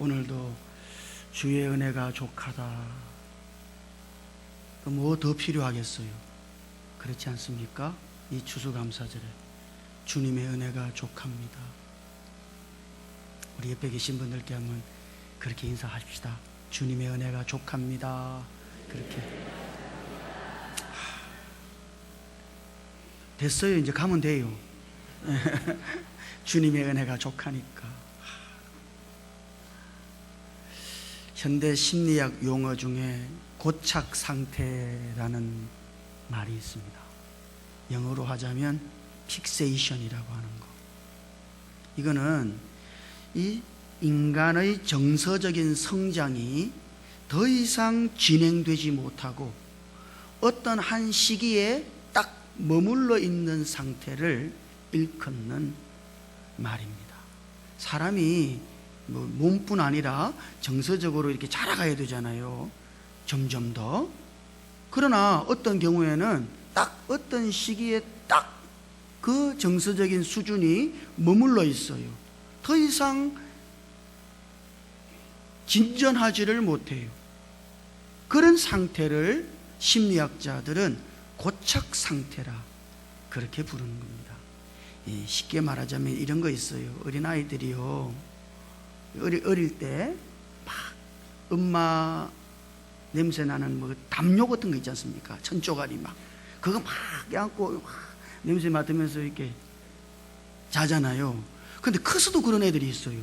오늘도 주의 은혜가 족하다. 뭐 더 필요하겠어요? 그렇지 않습니까? 이 추수감사절에 주님의 은혜가 족합니다. 우리 옆에 계신 분들께 한번 그렇게 인사합시다. 주님의 은혜가 족합니다. 그렇게. 됐어요. 이제 가면 돼요. 주님의 은혜가 족하니까. 현대 심리학 용어 중에 고착 상태라는 말이 있습니다. 영어로 하자면 픽세이션이라고 하는 거. 이거는 이 인간의 정서적인 성장이 더 이상 진행되지 못하고 어떤 한 시기에 딱 머물러 있는 상태를 일컫는 말입니다. 사람이 몸뿐 아니라 정서적으로 이렇게 자라가야 되잖아요. 점점 더. 그러나 어떤 경우에는 딱 어떤 시기에 딱 그 정서적인 수준이 머물러 있어요. 더 이상 진전하지를 못해요. 그런 상태를 심리학자들은 고착 상태라 그렇게 부르는 겁니다. 쉽게 말하자면 이런 거 있어요. 어린아이들이요, 어릴 때 막 엄마 냄새 나는 뭐 담요 같은 거 있지 않습니까? 천조가리 막 그거 막 안고 막 냄새 맡으면서 이렇게 자잖아요. 근데 커서도 그런 애들이 있어요.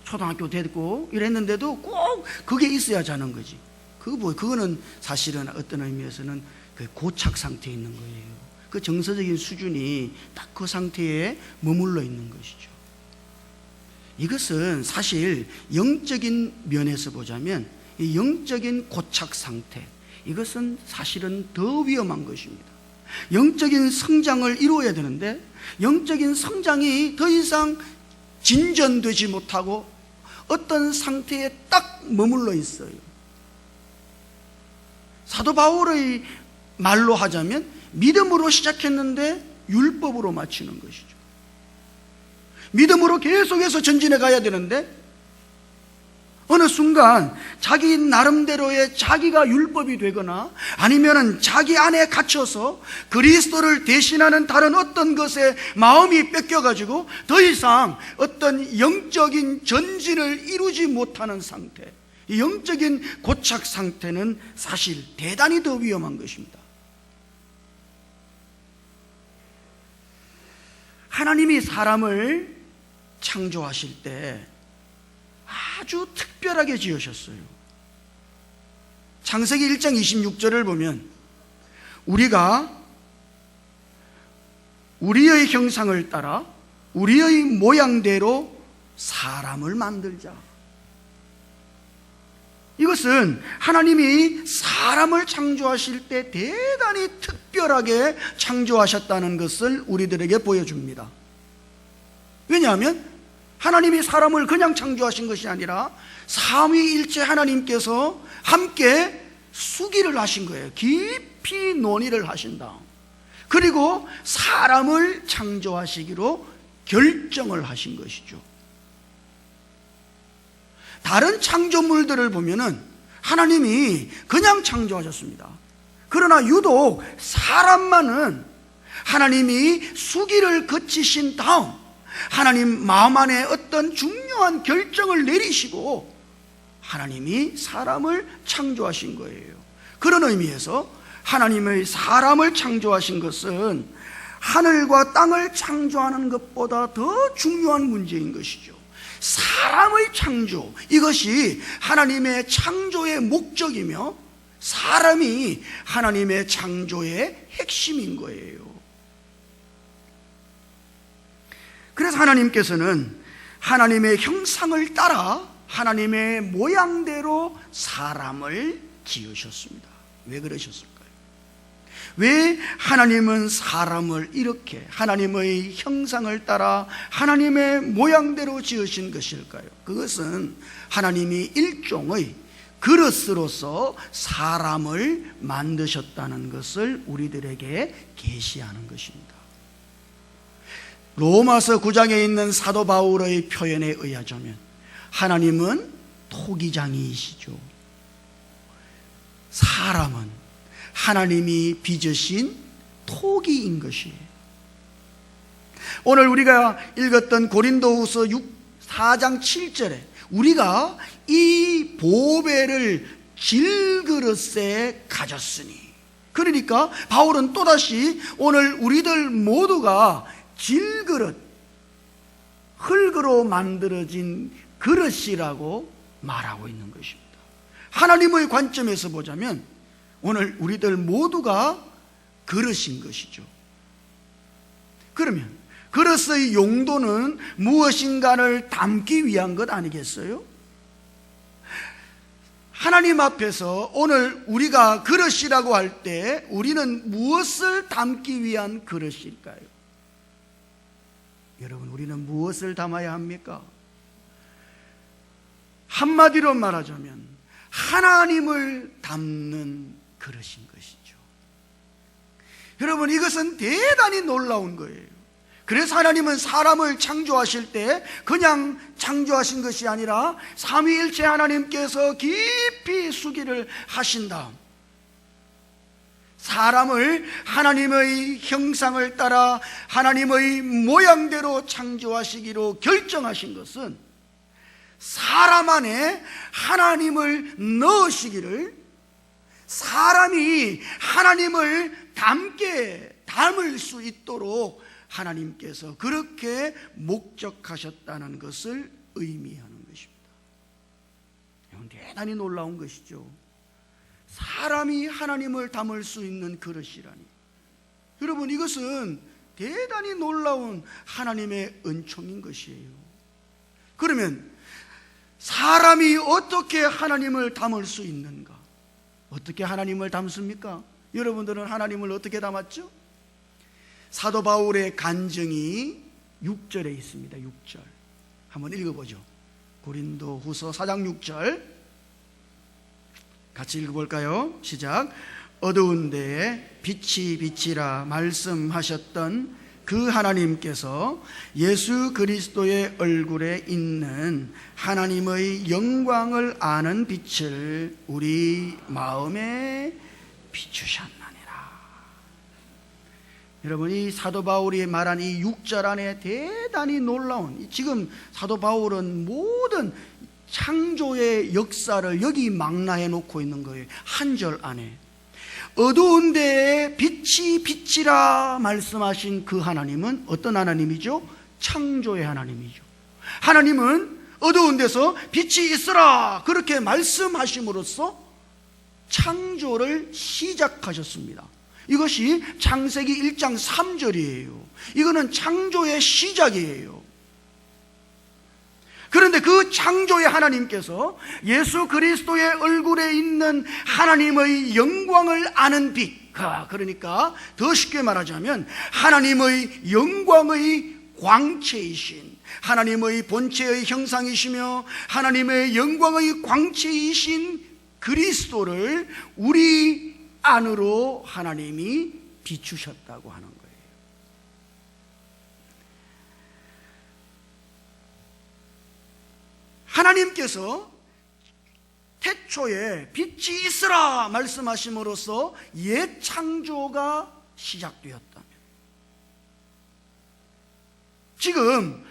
초등학교 됐고 이랬는데도 꼭 그게 있어야 자는 거지. 그거는 사실은 어떤 의미에서는 그 고착 상태에 있는 거예요. 그 정서적인 수준이 딱 그 상태에 머물러 있는 것이죠. 이것은 사실 영적인 면에서 보자면 이 영적인 고착 상태, 이것은 사실은 더 위험한 것입니다. 영적인 성장을 이루어야 되는데 영적인 성장이 더 이상 진전되지 못하고 어떤 상태에 딱 머물러 있어요. 사도 바울의 말로 하자면 믿음으로 시작했는데 율법으로 마치는 것이죠. 믿음으로 계속해서 전진해 가야 되는데 어느 순간 자기 나름대로의 자기가 율법이 되거나 아니면은 자기 안에 갇혀서 그리스도를 대신하는 다른 어떤 것에 마음이 뺏겨가지고 더 이상 어떤 영적인 전진을 이루지 못하는 상태, 이 영적인 고착 상태는 사실 대단히 더 위험한 것입니다. 하나님이 사람을 창조하실 때 아주 특별하게 지으셨어요. 창세기 1장 26절을 보면 우리가 우리의 형상을 따라 우리의 모양대로 사람을 만들자. 이것은 하나님이 사람을 창조하실 때 대단히 특별하게 창조하셨다는 것을 우리들에게 보여줍니다. 왜냐하면 하나님이 사람을 그냥 창조하신 것이 아니라 삼위일체 하나님께서 함께 수기를 하신 거예요. 깊이 논의를 하신다. 그리고 사람을 창조하시기로 결정을 하신 것이죠. 다른 창조물들을 보면은 하나님이 그냥 창조하셨습니다. 그러나 유독 사람만은 하나님이 수기를 거치신 다음 하나님 마음 안에 어떤 중요한 결정을 내리시고 하나님이 사람을 창조하신 거예요. 그런 의미에서 하나님의 사람을 창조하신 것은 하늘과 땅을 창조하는 것보다 더 중요한 문제인 것이죠. 사람의 창조, 이것이 하나님의 창조의 목적이며 사람이 하나님의 창조의 핵심인 거예요. 그래서 하나님께서는 하나님의 형상을 따라 하나님의 모양대로 사람을 지으셨습니다. 왜 그러셨을까요? 왜 하나님은 사람을 이렇게 하나님의 형상을 따라 하나님의 모양대로 지으신 것일까요? 그것은 하나님이 일종의 그릇으로서 사람을 만드셨다는 것을 우리들에게 계시하는 것입니다. 로마서 9장에 있는 사도 바울의 표현에 의하자면 하나님은 토기장이시죠. 사람은 하나님이 빚으신 토기인 것이에요. 오늘 우리가 읽었던 고린도후서 4장 7절에 우리가 이 보배를 질그릇에 가졌으니, 그러니까 바울은 또다시 오늘 우리들 모두가 질그릇, 흙으로 만들어진 그릇이라고 말하고 있는 것입니다. 하나님의 관점에서 보자면 오늘 우리들 모두가 그릇인 것이죠. 그러면 그릇의 용도는 무엇인가를 담기 위한 것 아니겠어요? 하나님 앞에서 오늘 우리가 그릇이라고 할 때 우리는 무엇을 담기 위한 그릇일까요? 여러분, 우리는 무엇을 담아야 합니까? 한마디로 말하자면 하나님을 담는 그릇인 것이죠. 여러분, 이것은 대단히 놀라운 거예요. 그래서 하나님은 사람을 창조하실 때 그냥 창조하신 것이 아니라 삼위일체 하나님께서 깊이 수기를 하신 다음 사람을 하나님의 형상을 따라 하나님의 모양대로 창조하시기로 결정하신 것은 사람 안에 하나님을 넣으시기를, 사람이 하나님을 담을 수 있도록 하나님께서 그렇게 목적하셨다는 것을 의미하는 것입니다. 이건 대단히 놀라운 것이죠. 사람이 하나님을 담을 수 있는 그릇이라니. 여러분, 이것은 대단히 놀라운 하나님의 은총인 것이에요. 그러면 사람이 어떻게 하나님을 담을 수 있는가? 어떻게 하나님을 담습니까? 여러분들은 하나님을 어떻게 담았죠? 사도 바울의 간증이 6절에 있습니다. 6절 한번 읽어보죠. 고린도후서 4장 6절 같이 읽어볼까요? 시작. 어두운 데에 빛이 비치라 말씀하셨던 그 하나님께서 예수 그리스도의 얼굴에 있는 하나님의 영광을 아는 빛을 우리 마음에 비추셨나니라. 여러분, 이 사도 바울이 말한 이 6절 안에 대단히 놀라운, 지금 사도 바울은 모든 창조의 역사를 여기 망라해 놓고 있는 거예요. 한 절 안에. 어두운 데에 빛이 비치라 말씀하신 그 하나님은 어떤 하나님이죠? 창조의 하나님이죠. 하나님은 어두운 데서 빛이 있으라 그렇게 말씀하심으로써 창조를 시작하셨습니다. 이것이 창세기 1장 3절이에요. 이거는 창조의 시작이에요. 그런데 그 창조의 하나님께서 예수 그리스도의 얼굴에 있는 하나님의 영광을 아는 빛, 그러니까 더 쉽게 말하자면 하나님의 영광의 광채이신, 하나님의 본체의 형상이시며 하나님의 영광의 광채이신 그리스도를 우리 안으로 하나님이 비추셨다고 하는 거예요. 하나님께서 태초에 빛이 있으라 말씀하심으로써 옛 창조가 시작되었다면, 지금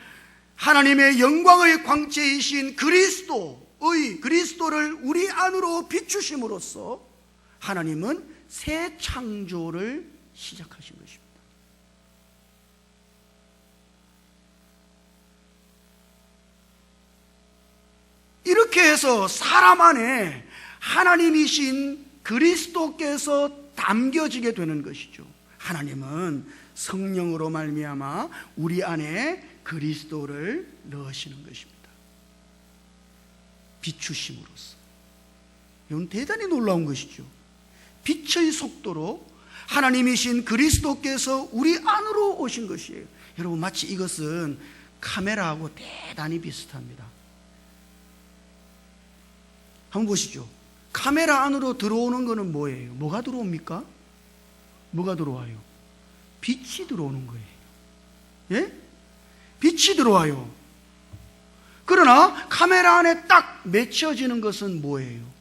하나님의 영광의 광채이신 그리스도를 우리 안으로 비추심으로써 하나님은 새 창조를 시작하신 것입니다. 이렇게 해서 사람 안에 하나님이신 그리스도께서 담겨지게 되는 것이죠. 하나님은 성령으로 말미암아 우리 안에 그리스도를 넣으시는 것입니다. 비추심으로써. 이건 대단히 놀라운 것이죠. 빛의 속도로 하나님이신 그리스도께서 우리 안으로 오신 것이에요. 여러분, 마치 이것은 카메라하고 대단히 비슷합니다. 한번 보시죠. 카메라 안으로 들어오는 것은 뭐예요? 뭐가 들어옵니까? 뭐가 들어와요? 빛이 들어오는 거예요. 예? 빛이 들어와요. 그러나 카메라 안에 딱 맺혀지는 것은 뭐예요?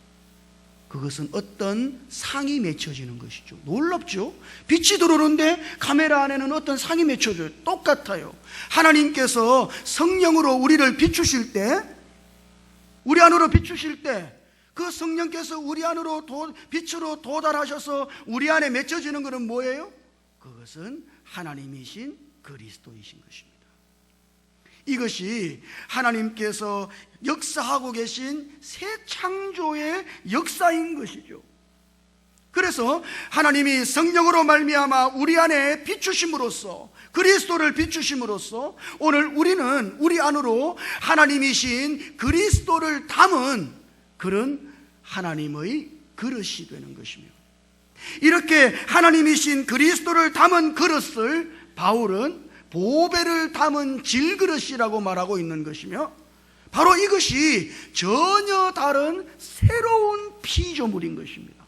그것은 어떤 상이 맺혀지는 것이죠. 놀랍죠? 빛이 들어오는데 카메라 안에는 어떤 상이 맺혀져요. 똑같아요. 하나님께서 성령으로 우리를 비추실 때, 우리 안으로 비추실 때, 그 성령께서 우리 안으로 빛으로 도달하셔서 우리 안에 맺혀지는 것은 뭐예요? 그것은 하나님이신 그리스도이신 것입니다. 이것이 하나님께서 역사하고 계신 새 창조의 역사인 것이죠. 그래서 하나님이 성령으로 말미암아 우리 안에 비추심으로써, 그리스도를 비추심으로써 오늘 우리는 우리 안으로 하나님이신 그리스도를 담은 그런 하나님의 그릇이 되는 것이며, 이렇게 하나님이신 그리스도를 담은 그릇을 바울은 보배를 담은 질그릇이라고 말하고 있는 것이며, 바로 이것이 전혀 다른 새로운 피조물인 것입니다.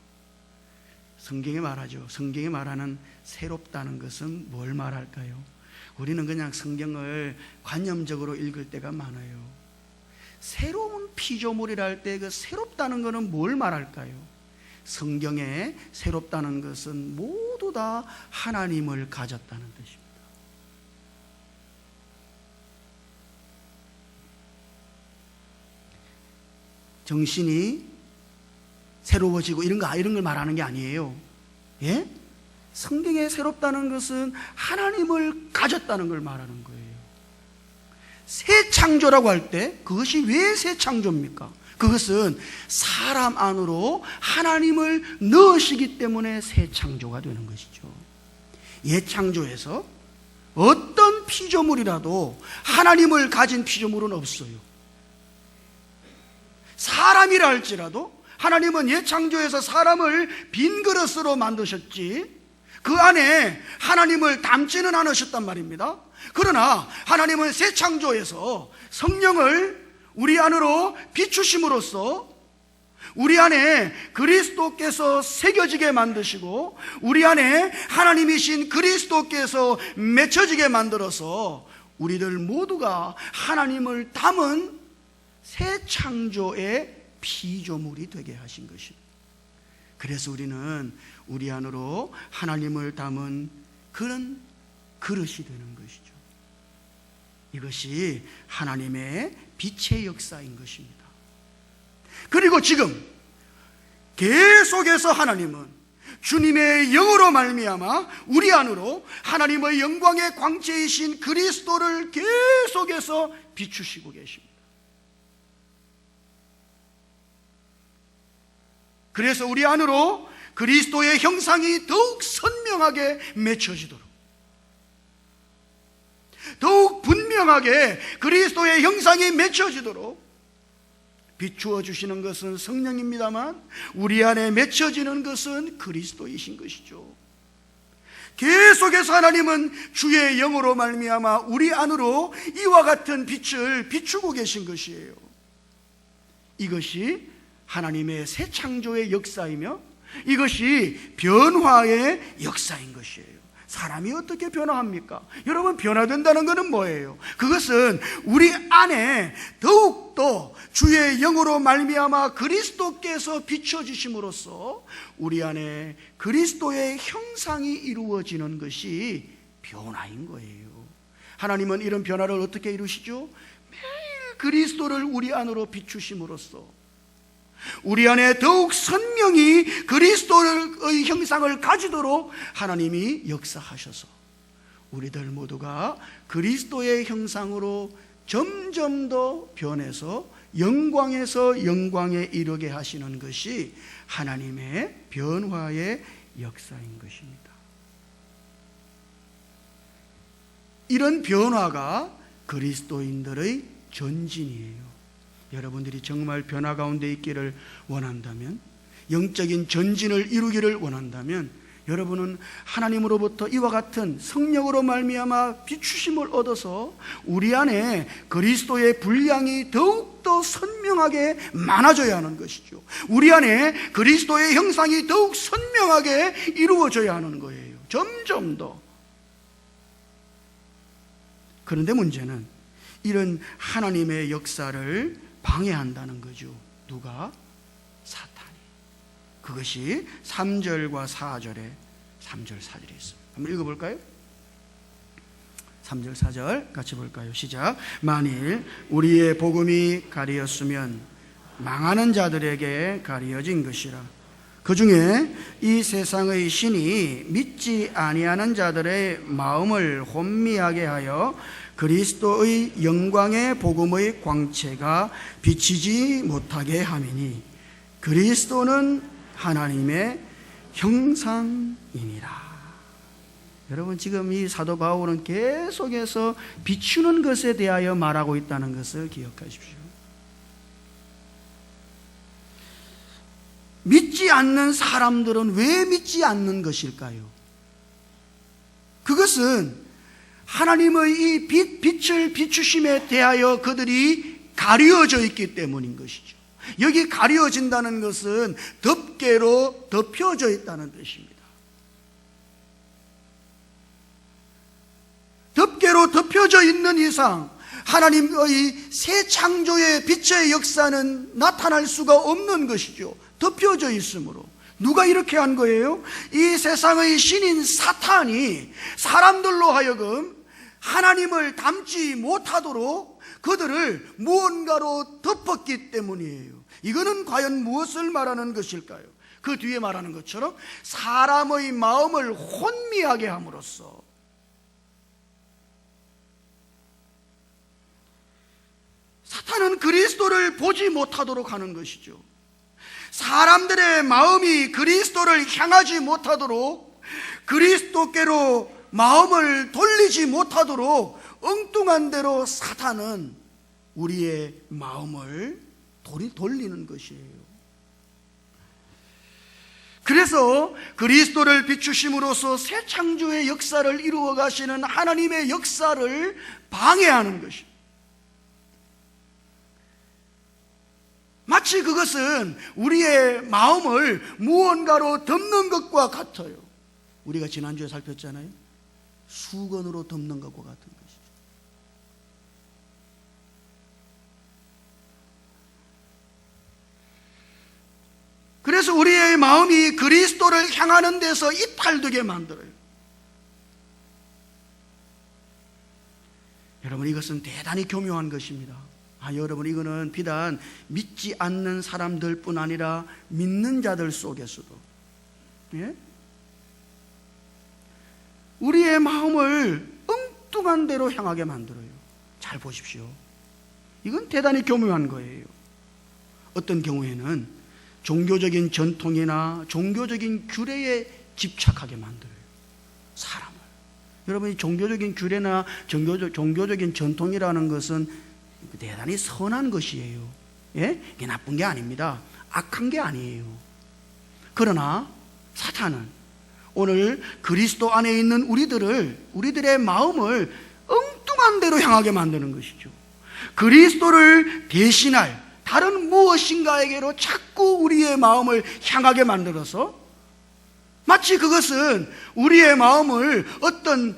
성경에 말하죠. 성경에 말하는 새롭다는 것은 뭘 말할까요? 우리는 그냥 성경을 관념적으로 읽을 때가 많아요. 새로운 피조물이라 할 때 그 새롭다는 것은 뭘 말할까요? 성경에 새롭다는 것은 모두 다 하나님을 가졌다는 뜻입니다. 정신이 새로워지고 이런 걸 말하는 게 아니에요. 예? 성경에 새롭다는 것은 하나님을 가졌다는 걸 말하는 거예요. 새 창조라고 할 때 그것이 왜 새 창조입니까? 그것은 사람 안으로 하나님을 넣으시기 때문에 새 창조가 되는 것이죠. 옛 창조에서 어떤 피조물이라도 하나님을 가진 피조물은 없어요. 사람이라 할지라도 하나님은 옛 창조에서 사람을 빈 그릇으로 만드셨지 그 안에 하나님을 담지는 않으셨단 말입니다. 그러나 하나님은 새 창조에서 성령을 우리 안으로 비추심으로써 우리 안에 그리스도께서 새겨지게 만드시고 우리 안에 하나님이신 그리스도께서 맺혀지게 만들어서 우리들 모두가 하나님을 담은 새 창조의 피조물이 되게 하신 것입니다. 그래서 우리는 우리 안으로 하나님을 담은 그런 그릇이 되는 것이죠. 이것이 하나님의 빛의 역사인 것입니다. 그리고 지금 계속해서 하나님은 주님의 영으로 말미암아 우리 안으로 하나님의 영광의 광채이신 그리스도를 계속해서 비추시고 계십니다. 그래서 우리 안으로 그리스도의 형상이 더욱 선명하게 맺혀지도록, 더욱 분명하게 그리스도의 형상이 맺혀지도록 비추어 주시는 것은 성령입니다만 우리 안에 맺혀지는 것은 그리스도이신 것이죠. 계속해서 하나님은 주의 영으로 말미암아 우리 안으로 이와 같은 빛을 비추고 계신 것이에요. 이것이 하나님의 새 창조의 역사이며 이것이 변화의 역사인 것이에요. 사람이 어떻게 변화합니까? 여러분, 변화된다는 것은 뭐예요? 그것은 우리 안에 더욱더 주의 영으로 말미암아 그리스도께서 비춰주심으로써 우리 안에 그리스도의 형상이 이루어지는 것이 변화인 거예요. 하나님은 이런 변화를 어떻게 이루시죠? 매일 그리스도를 우리 안으로 비추심으로써 우리 안에 더욱 선명히 그리스도의 형상을 가지도록 하나님이 역사하셔서 우리들 모두가 그리스도의 형상으로 점점 더 변해서 영광에서 영광에 이르게 하시는 것이 하나님의 변화의 역사인 것입니다. 이런 변화가 그리스도인들의 전진이에요. 여러분들이 정말 변화 가운데 있기를 원한다면, 영적인 전진을 이루기를 원한다면 여러분은 하나님으로부터 이와 같은 성령으로 말미암아 비추심을 얻어서 우리 안에 그리스도의 분량이 더욱더 선명하게 많아져야 하는 것이죠. 우리 안에 그리스도의 형상이 더욱 선명하게 이루어져야 하는 거예요. 점점 더. 그런데 문제는 이런 하나님의 역사를 방해한다는 거죠. 누가? 사탄이. 그것이 3절과 4절에 3절 4절에 있습니다. 한번 읽어볼까요? 3절 4절 같이 볼까요? 시작. 만일 우리의 복음이 가리었으면 망하는 자들에게 가리어진 것이라. 그 중에 이 세상의 신이 믿지 아니하는 자들의 마음을 혼미하게 하여 그리스도의 영광의 복음의 광채가 비치지 못하게 함이니 그리스도는 하나님의 형상이니라. 여러분, 지금 이 사도 바울은 계속해서 비추는 것에 대하여 말하고 있다는 것을 기억하십시오. 믿지 않는 사람들은 왜 믿지 않는 것일까요? 그것은 하나님의 이 빛을 비추심에 대하여 그들이 가려져 있기 때문인 것이죠. 여기 가려진다는 것은 덮개로 덮여져 있다는 뜻입니다. 덮개로 덮여져 있는 이상 하나님의 새 창조의 빛의 역사는 나타날 수가 없는 것이죠. 덮여져 있으므로. 누가 이렇게 한 거예요? 이 세상의 신인 사탄이 사람들로 하여금 하나님을 닮지 못하도록 그들을 무언가로 덮었기 때문이에요. 이거는 과연 무엇을 말하는 것일까요? 그 뒤에 말하는 것처럼 사람의 마음을 혼미하게 함으로써 사탄은 그리스도를 보지 못하도록 하는 것이죠. 사람들의 마음이 그리스도를 향하지 못하도록, 그리스도께로 마음을 돌리지 못하도록 엉뚱한 대로 사탄은 우리의 마음을 돌리는 것이에요. 그래서 그리스도를 비추심으로써 새 창조의 역사를 이루어 가시는 하나님의 역사를 방해하는 것입니다. 마치 그것은 우리의 마음을 무언가로 덮는 것과 같아요. 우리가 지난주에 살폈잖아요. 수건으로 덮는 것과 같은 것이죠. 그래서 우리의 마음이 그리스도를 향하는 데서 이탈되게 만들어요. 여러분, 이것은 대단히 교묘한 것입니다. 여러분, 이거는 비단 믿지 않는 사람들 뿐 아니라 믿는 자들 속에서도, 예? 우리의 마음을 엉뚱한 대로 향하게 만들어요. 잘 보십시오. 이건 대단히 교묘한 거예요. 어떤 경우에는 종교적인 전통이나 종교적인 규례에 집착하게 만들어요, 사람을. 여러분, 이 종교적인 규례나 종교적인 전통이라는 것은 대단히 선한 것이에요. 예? 이게 나쁜 게 아닙니다. 악한 게 아니에요. 그러나 사탄은 오늘 그리스도 안에 있는 우리들의 마음을 엉뚱한 대로 향하게 만드는 것이죠. 그리스도를 대신할 다른 무엇인가에게로 자꾸 우리의 마음을 향하게 만들어서 마치 그것은 우리의 마음을 어떤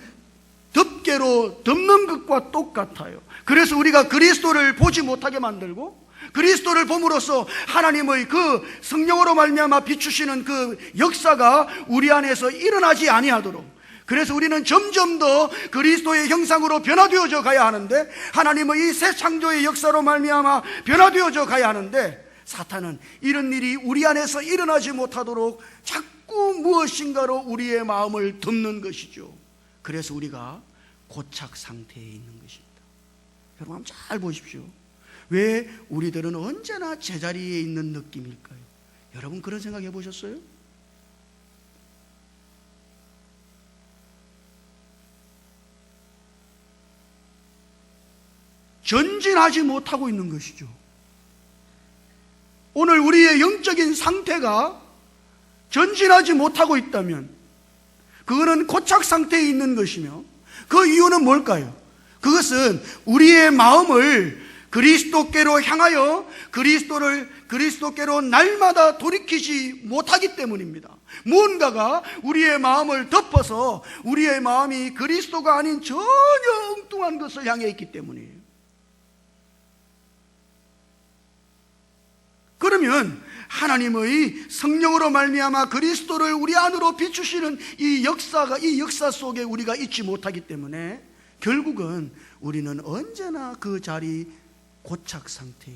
덮개로 덮는 것과 똑같아요. 그래서 우리가 그리스도를 보지 못하게 만들고, 그리스도를 봄으로써 하나님의 그 성령으로 말미암아 비추시는 그 역사가 우리 안에서 일어나지 아니하도록, 그래서 우리는 점점 더 그리스도의 형상으로 변화되어져 가야 하는데, 하나님의 이 새 창조의 역사로 말미암아 변화되어져 가야 하는데, 사탄은 이런 일이 우리 안에서 일어나지 못하도록 자꾸 무엇인가로 우리의 마음을 덮는 것이죠. 그래서 우리가 고착 상태에 있는 것입니다. 여러분, 한번 잘 보십시오. 왜 우리들은 언제나 제자리에 있는 느낌일까요? 여러분, 그런 생각 해보셨어요? 전진하지 못하고 있는 것이죠. 오늘 우리의 영적인 상태가 전진하지 못하고 있다면 그거는 고착 상태에 있는 것이며, 그 이유는 뭘까요? 그것은 우리의 마음을 그리스도께로 향하여 그리스도께로 날마다 돌이키지 못하기 때문입니다. 무언가가 우리의 마음을 덮어서 우리의 마음이 그리스도가 아닌 전혀 엉뚱한 것을 향해 있기 때문이에요. 그러면 하나님의 성령으로 말미암아 그리스도를 우리 안으로 비추시는 이 역사 속에 우리가 있지 못하기 때문에 결국은 우리는 언제나 그 자리 고착 상태에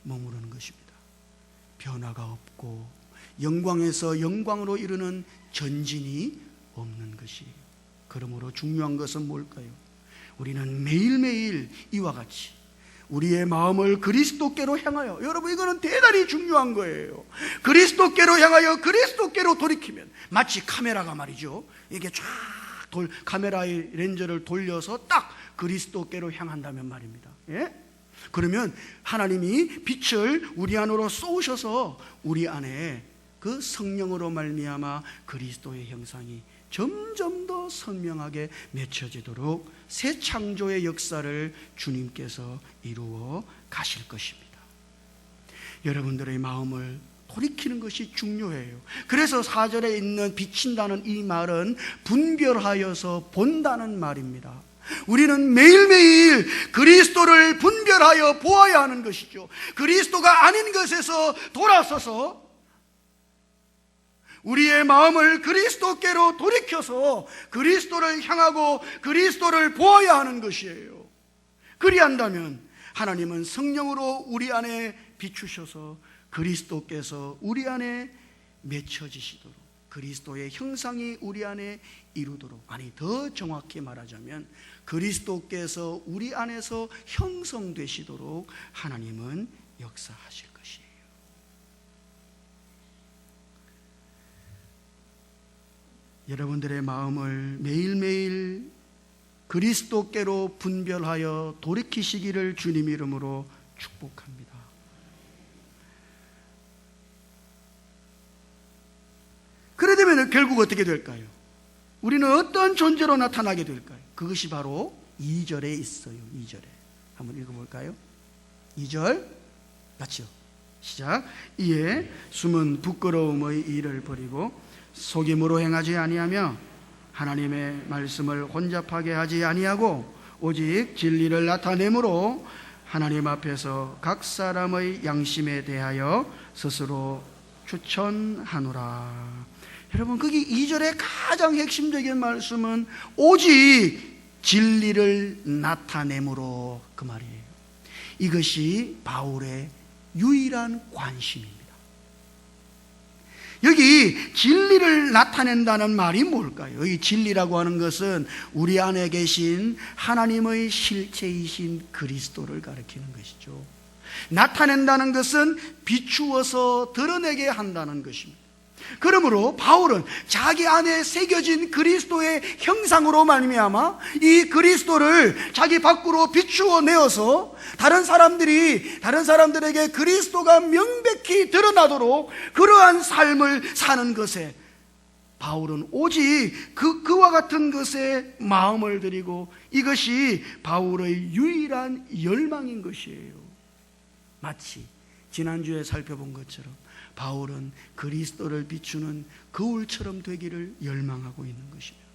머무르는 것입니다. 변화가 없고 영광에서 영광으로 이르는 전진이 없는 것이에요. 그러므로 중요한 것은 뭘까요? 우리는 매일매일 이와 같이 우리의 마음을 그리스도께로 향하여, 여러분 이거는 대단히 중요한 거예요. 그리스도께로 향하여 그리스도께로 돌이키면, 마치 카메라가 말이죠, 이게 쫙 카메라의 렌즈를 돌려서 딱 그리스도께로 향한다면 말입니다. 예? 그러면 하나님이 빛을 우리 안으로 쏘셔서 우리 안에 그 성령으로 말미암아 그리스도의 형상이 점점 더 선명하게 맺혀지도록 새 창조의 역사를 주님께서 이루어 가실 것입니다. 여러분들의 마음을 돌이키는 것이 중요해요. 그래서 4절에 있는 비친다는 이 말은 분별하여서 본다는 말입니다. 우리는 매일매일 그리스도를 분별하여 보아야 하는 것이죠. 그리스도가 아닌 것에서 돌아서서 우리의 마음을 그리스도께로 돌이켜서 그리스도를 향하고 그리스도를 보아야 하는 것이에요. 그리한다면 하나님은 성령으로 우리 안에 비추셔서 그리스도께서 우리 안에 맺혀지시도록, 그리스도의 형상이 우리 안에 이루도록, 아니 더 정확히 말하자면 그리스도께서 우리 안에서 형성되시도록 하나님은 역사하실 것이에요. 여러분들의 마음을 매일매일 그리스도께로 분별하여 돌이키시기를 주님 이름으로 축복합니다. 그래 되면 결국 어떻게 될까요? 우리는 어떤 존재로 나타나게 될까요? 그것이 바로 2절에 있어요. 2절에 한번 읽어볼까요? 2절 같이요. 시작. 이에 숨은 부끄러움의 일을 버리고 속임으로 행하지 아니하며 하나님의 말씀을 혼잡하게 하지 아니하고 오직 진리를 나타내므로 하나님 앞에서 각 사람의 양심에 대하여 스스로 추천하노라. 여러분, 거기 2절의 가장 핵심적인 말씀은 오직 진리를 나타내므로, 그 말이에요. 이것이 바울의 유일한 관심입니다. 여기 진리를 나타낸다는 말이 뭘까요? 이 진리라고 하는 것은 우리 안에 계신 하나님의 실체이신 그리스도를 가리키는 것이죠. 나타낸다는 것은 비추어서 드러내게 한다는 것입니다. 그러므로 바울은 자기 안에 새겨진 그리스도의 형상으로 말미암아 이 그리스도를 자기 밖으로 비추어 내어서 다른 사람들에게 그리스도가 명백히 드러나도록 그러한 삶을 사는 것에 바울은 오직 그와 같은 것에 마음을 들이고 이것이 바울의 유일한 열망인 것이에요. 마치 지난주에 살펴본 것처럼 바울은 그리스도를 비추는 거울처럼 되기를 열망하고 있는 것입니다.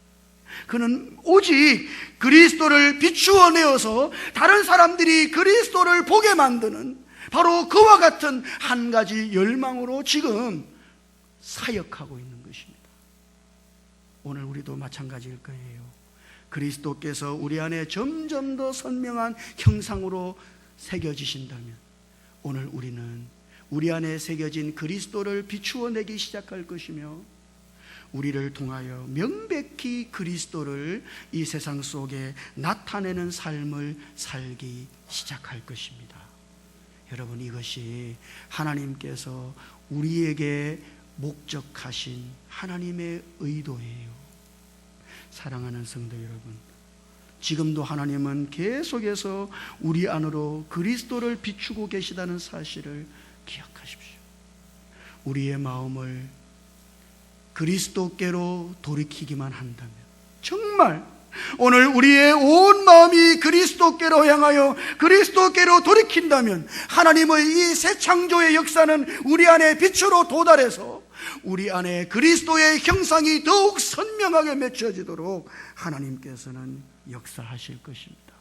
그는 오직 그리스도를 비추어 내어서 다른 사람들이 그리스도를 보게 만드는 바로 그와 같은 한 가지 열망으로 지금 사역하고 있는 것입니다. 오늘 우리도 마찬가지일 거예요. 그리스도께서 우리 안에 점점 더 선명한 형상으로 새겨지신다면 오늘 우리는 우리 안에 새겨진 그리스도를 비추어 내기 시작할 것이며 우리를 통하여 명백히 그리스도를 이 세상 속에 나타내는 삶을 살기 시작할 것입니다. 여러분, 이것이 하나님께서 우리에게 목적하신 하나님의 의도예요. 사랑하는 성도 여러분, 지금도 하나님은 계속해서 우리 안으로 그리스도를 비추고 계시다는 사실을 기억하십시오. 우리의 마음을 그리스도께로 돌이키기만 한다면, 정말 오늘 우리의 온 마음이 그리스도께로 향하여 그리스도께로 돌이킨다면 하나님의 이 새 창조의 역사는 우리 안에 빛으로 도달해서 우리 안에 그리스도의 형상이 더욱 선명하게 맺혀지도록 하나님께서는 역사하실 것입니다.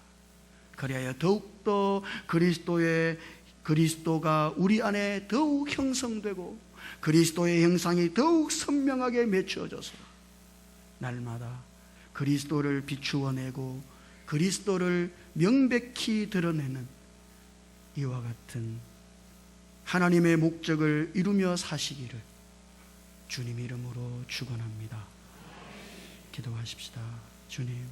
그래야 더욱더 그리스도의 그리스도가 우리 안에 더욱 형성되고 그리스도의 형상이 더욱 선명하게 맺혀져서 날마다 그리스도를 비추어내고 그리스도를 명백히 드러내는 이와 같은 하나님의 목적을 이루며 사시기를 주님 이름으로 축원합니다. 기도하십시다. 주님,